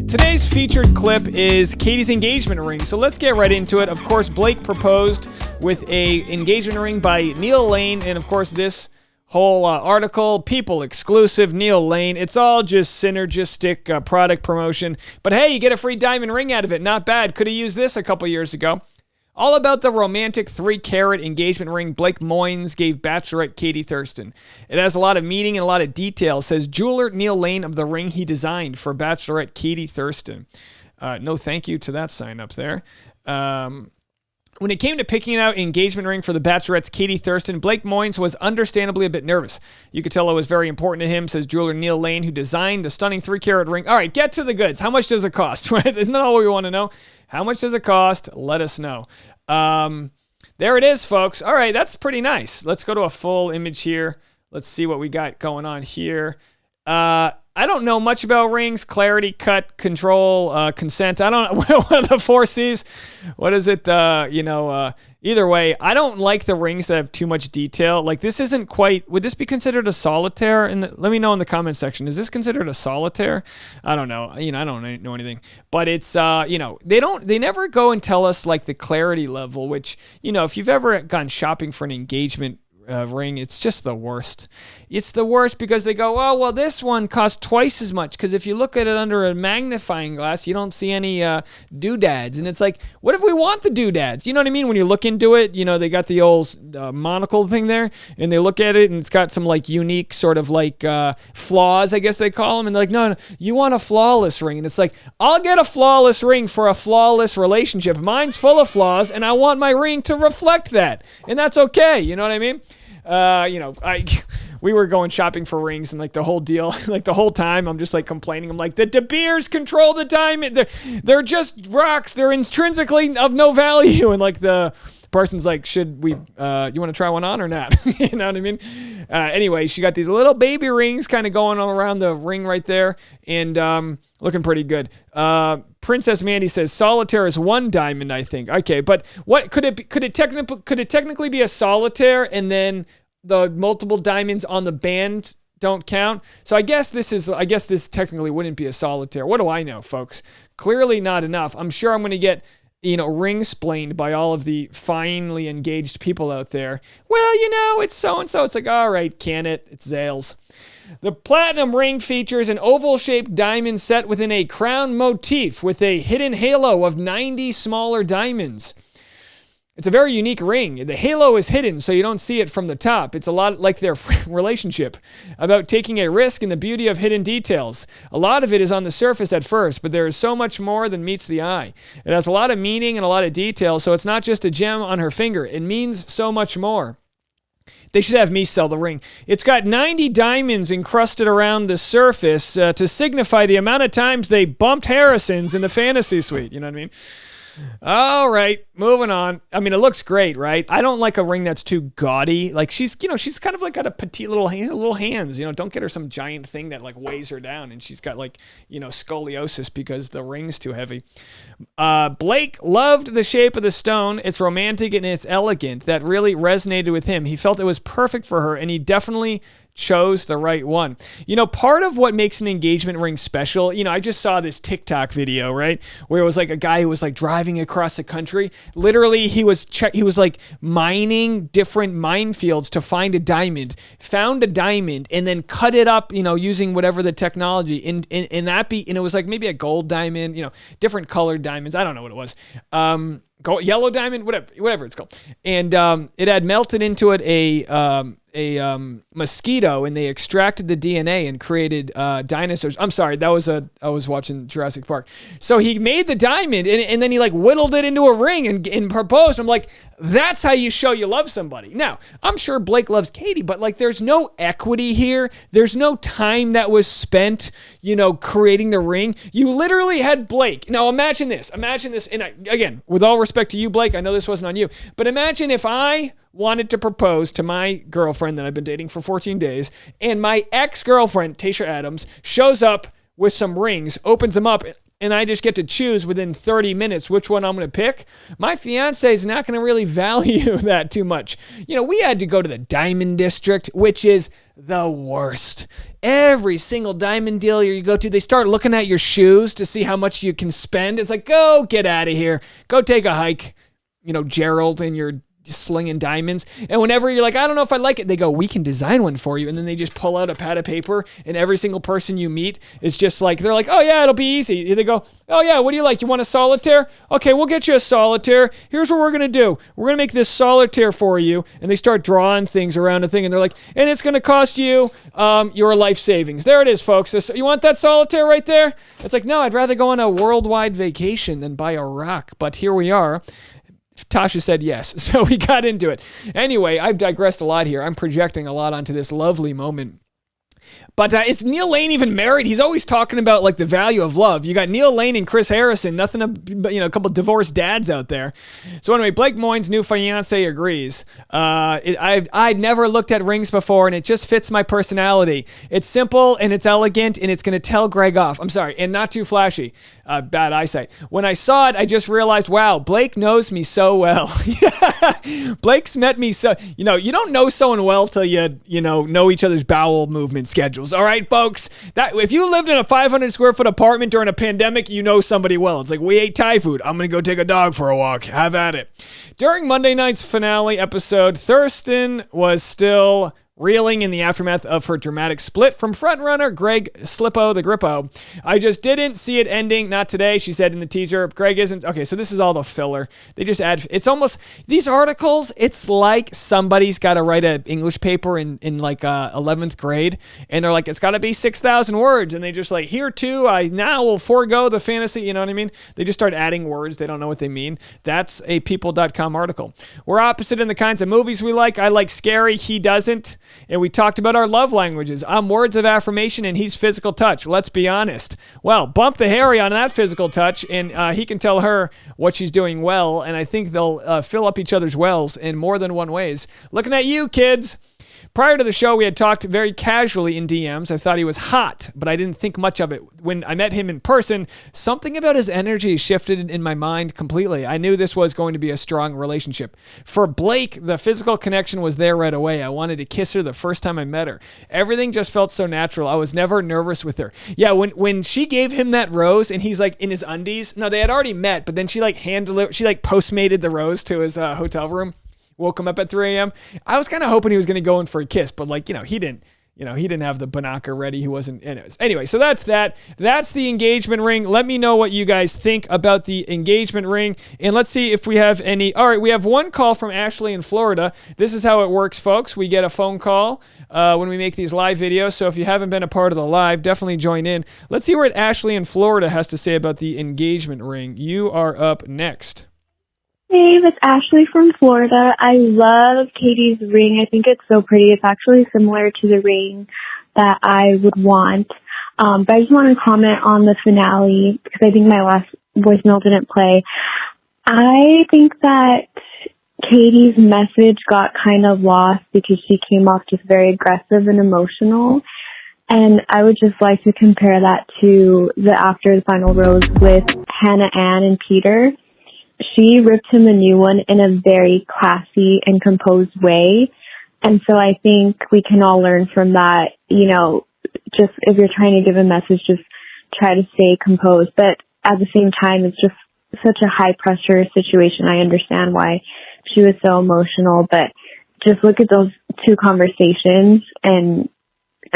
Today's featured clip is Katie's engagement ring, so let's get right into it. Of course, Blake proposed with a engagement ring by Neal Lane, and of course this whole article, People exclusive, Neal Lane. It's all just synergistic product promotion. But hey, you get a free diamond ring out of it. Not bad. Could have used this a couple years ago. All about the romantic 3-carat engagement ring Blake Moynes gave Bachelorette Katie Thurston. It has a lot of meaning and a lot of detail, says jeweler Neal Lane of the ring he designed for Bachelorette Katie Thurston. No thank you to that sign up there. When it came to picking out an engagement ring for the Bachelorette's Katie Thurston, Blake Moynes was understandably a bit nervous. You could tell it was very important to him, says jeweler Neal Lane, who designed the stunning 3-carat ring. All right, get to the goods. How much does it cost? Right? Isn't that all we want to know? How much does it cost? Let us know. There it is, folks. All right, that's pretty nice. Let's go to a full image here. Let's see what we got going on here. I don't know much about rings. Clarity, cut, control, consent. I don't know. What are the 4 C's? What is it? Either way, I don't like the rings that have too much detail. Like, this isn't quite, would this be considered a solitaire? Let me know in the comment section. Is this considered a solitaire? I don't know. I don't know anything. But it's, they never go and tell us like the clarity level, which, if you've ever gone shopping for an engagement ring, it's just the worst. It's the worst because they go, oh, well, this one costs twice as much, because if you look at it under a magnifying glass, you don't see any doodads. And it's like, what if we want the doodads? You know what I mean? When you look into it, they got the old monocle thing there, and they look at it, and it's got some like unique sort of like flaws, I guess they call them. And they're like, no, you want a flawless ring. And it's like, I'll get a flawless ring for a flawless relationship. Mine's full of flaws, and I want my ring to reflect that. And that's okay. You know what I mean? We were going shopping for rings, and like the whole deal, like the whole time I'm just like complaining. I'm like, the De Beers control the diamond. They're just rocks. They're intrinsically of no value. And like the person's like, should we, you want to try one on or not? You know what I mean? Anyway, she got these little baby rings kind of going all around the ring right there, and looking pretty good. Princess Mandy says solitaire is 1 diamond, I think. Okay, but what could it be? Could it technically be a solitaire, and then the multiple diamonds on the band don't count? So I guess this technically wouldn't be a solitaire. What do I know, folks? Clearly not enough. I'm sure I'm going to get ring-splained by all of the finely engaged people out there. Well, it's so-and-so. It's like, all right, can it? It's Zales. The platinum ring features an oval-shaped diamond set within a crown motif with a hidden halo of 90 smaller diamonds. It's a very unique ring. The halo is hidden, so you don't see it from the top. It's a lot like their relationship, about taking a risk and the beauty of hidden details. A lot of it is on the surface at first, but there is so much more than meets the eye. It has a lot of meaning and a lot of detail, so it's not just a gem on her finger. It means so much more. They should have me sell the ring. It's got 90 diamonds encrusted around the surface to signify the amount of times they bumped Harrison's in the fantasy suite. You know what I mean? All right, moving on. I mean, it looks great, right? I don't like a ring that's too gaudy. Like she's kind of like got a petite little hands. Don't get her some giant thing that like weighs her down, and she's got like, scoliosis because the ring's too heavy. Blake loved the shape of the stone. It's romantic and it's elegant. That really resonated with him. He felt it was perfect for her, and he definitely chose the right one. Part of what makes an engagement ring special, I just saw this TikTok video, right, where it was like a guy who was like driving across the country. Literally, he was like mining different minefields to find a diamond, found a diamond, and then cut it up, using whatever the technology, and it was like maybe a gold diamond, different colored diamonds. I don't know what it was. Yellow diamond, whatever it's called. And it had melted into it a mosquito, and they extracted the DNA and created dinosaurs. I'm sorry, I was watching Jurassic Park. So he made the diamond, and then he like whittled it into a ring and proposed. I'm like, that's how you show you love somebody. Now, I'm sure Blake loves Katie, but like there's no equity here. There's no time that was spent, creating the ring. You literally had Blake. Now imagine this, and again, with all respect to you, Blake, I know this wasn't on you, but imagine if I wanted to propose to my girlfriend that I've been dating for 14 days, and my ex-girlfriend, Tasha Adams, shows up with some rings, opens them up, and I just get to choose within 30 minutes which one I'm going to pick. My fiance is not going to really value that too much. We had to go to the Diamond District, which is the worst. every single diamond dealer you go to, they start looking at your shoes to see how much you can spend. It's like, go get out of here. Go take a hike, Gerald, and you're slinging diamonds. And whenever you're like, I don't know if I like it, they go, we can design one for you. And then they just pull out a pad of paper, and every single person you meet is just like, they're like, oh yeah, it'll be easy. They go, oh yeah, what do you like? You want a solitaire? Okay, we'll get you a solitaire. Here's what we're going to do. We're going to make this solitaire for you. And they start drawing things around the thing, and they're like, and it's going to cost you your life savings. There it is, folks. You want that solitaire right there? It's like, no, I'd rather go on a worldwide vacation than buy a rock. But here we are. Tasha said yes, so we got into it. Anyway, I've digressed a lot here. I'm projecting a lot onto this lovely moment. But is Neal Lane even married? He's always talking about like the value of love. You got Neal Lane and Chris Harrison, nothing but a couple divorced dads out there. So anyway, Blake Moynes' new fiance agrees. I'd never looked at rings before, and it just fits my personality. It's simple and it's elegant, and it's going to tell Greg off. I'm sorry, and not too flashy. Bad eyesight. When I saw it, I just realized, wow, Blake knows me so well. Blake's met me so, you don't know someone well till you know each other's bowel movement schedules. All right, folks, that if you lived in a 500 square foot apartment during a pandemic, you know somebody well. It's like, we ate Thai food. I'm going to go take a dog for a walk. Have at it. During Monday night's finale episode, Thurston was still reeling in the aftermath of her dramatic split from frontrunner Greg Slippo the Grippo. I just didn't see it ending. Not today, she said in the teaser. Greg isn't. Okay, so this is all the filler. They just add, it's almost, these articles, it's like somebody's got to write an English paper in like 11th grade, and they're like, it's got to be 6,000 words, and they just like, here too, I now will forego the fantasy, you know what I mean? They just start adding words. They don't know what they mean. That's a people.com article. We're opposite in the kinds of movies we like. I like scary. He doesn't. And we talked about our love languages. I'm words of affirmation, and he's physical touch. Let's be honest. Well, bump the Harry on that physical touch, and he can tell her what she's doing well, and I think they'll fill up each other's wells in more than one ways. Looking at you, kids. Prior to the show, we had talked very casually in DMs. I thought he was hot, but I didn't think much of it. When I met him in person, something about his energy shifted in my mind completely. I knew this was going to be a strong relationship. For Blake, the physical connection was there right away. I wanted to kiss her the first time I met her. Everything just felt so natural. I was never nervous with her. Yeah, when she gave him that rose and he's like in his undies. No, they had already met, but then she like postmated the rose to his hotel room. Woke him up at 3 a.m. I was kind of hoping he was going to go in for a kiss, but he didn't have the banaka ready. He wasn't. Anyway, so that's that. That's the engagement ring. Let me know what you guys think about the engagement ring, and let's see if we have any. All right, we have one call from Ashley in Florida. This is how it works, folks. We get a phone call when we make these live videos, so if you haven't been a part of the live, definitely join in. Let's see what Ashley in Florida has to say about the engagement ring. You are up next. Hey, it's Ashley from Florida. I love Katie's ring. I think it's so pretty. It's actually similar to the ring that I would want. But I just want to comment on the finale because I think my last voicemail didn't play. I think that Katie's message got kind of lost because she came off just very aggressive and emotional. And I would just like to compare that to the after the final rose with Hannah Ann and Peter. She ripped him a new one in a very classy and composed way. And so I think we can all learn from that, just if you're trying to give a message, just try to stay composed. But at the same time, it's just such a high pressure situation. I understand why she was so emotional, but just look at those two conversations and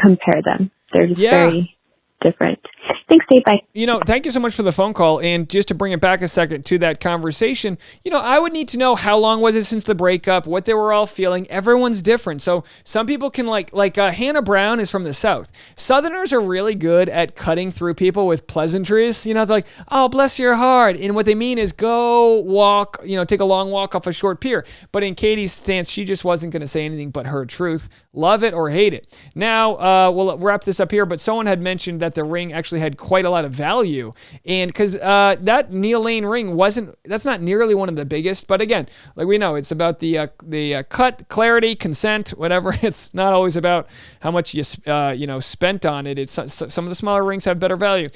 compare them. They're just very different. Thanks, Dave. Bye. Thank you so much for the phone call. And just to bring it back a second to that conversation, I would need to know how long was it since the breakup, what they were all feeling. Everyone's different. So some people can like Hannah Brown is from the South. Southerners are really good at cutting through people with pleasantries. They're like, oh, bless your heart. And what they mean is go walk, take a long walk off a short pier. But in Katie's stance, she just wasn't going to say anything but her truth. Love it or hate it. Now, we'll wrap this up here, but someone had mentioned that the ring actually had quite a lot of value, and because that Neal Lane ring that's not nearly one of the biggest, but again, like we know, it's about the cut, clarity, consent, whatever. It's not always about how much you spent on it. It's some of the smaller rings have better value.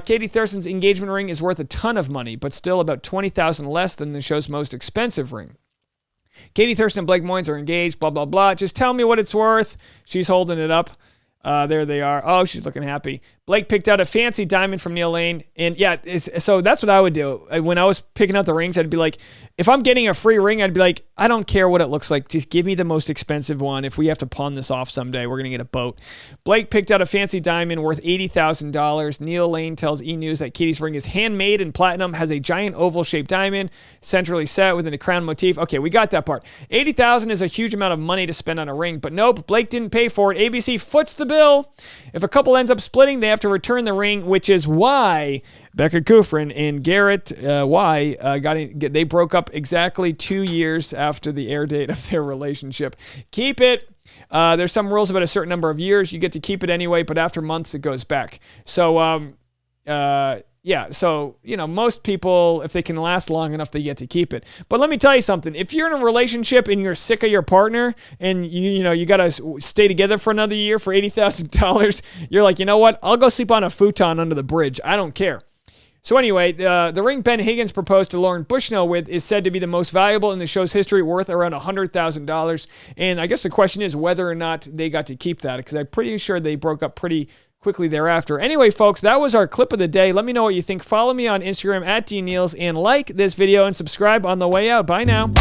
Katie Thurston's engagement ring is worth a ton of money, but still about $20,000 less than the show's most expensive ring. Katie Thurston and Blake Moynes are engaged, blah, blah, blah. Just tell me what it's worth. She's holding it up. There they are. Oh, she's looking happy. Blake picked out a fancy diamond from Neal Lane. And yeah, so that's what I would do. When I was picking out the rings, I'd be like, if I'm getting a free ring, I'd be like, I don't care what it looks like. Just give me the most expensive one. If we have to pawn this off someday, we're going to get a boat. Blake picked out a fancy diamond worth $80,000. Neal Lane tells E! News that Katie's ring is handmade in platinum, has a giant oval-shaped diamond, centrally set within a crown motif. Okay, we got that part. $80,000 is a huge amount of money to spend on a ring, but nope, Blake didn't pay for it. ABC foots the bill. If a couple ends up splitting, they have to return the ring, which is why Becca Kufrin and Garrett they broke up exactly 2 years after the air date of their relationship. Keep it. There's some rules about a certain number of years. You get to keep it anyway, but after months, it goes back. So, so, most people, if they can last long enough, they get to keep it. But let me tell you something. If you're in a relationship and you're sick of your partner and you got to stay together for another year for $80,000, you're like, you know what? I'll go sleep on a futon under the bridge. I don't care. So anyway, the ring Ben Higgins proposed to Lauren Bushnell with is said to be the most valuable in the show's history, worth around $100,000. And I guess the question is whether or not they got to keep that, because I'm pretty sure they broke up pretty quickly thereafter. Anyway, folks, that was our clip of the day. Let me know what you think. Follow me on Instagram @DNeals and like this video and subscribe on the way out. Bye now.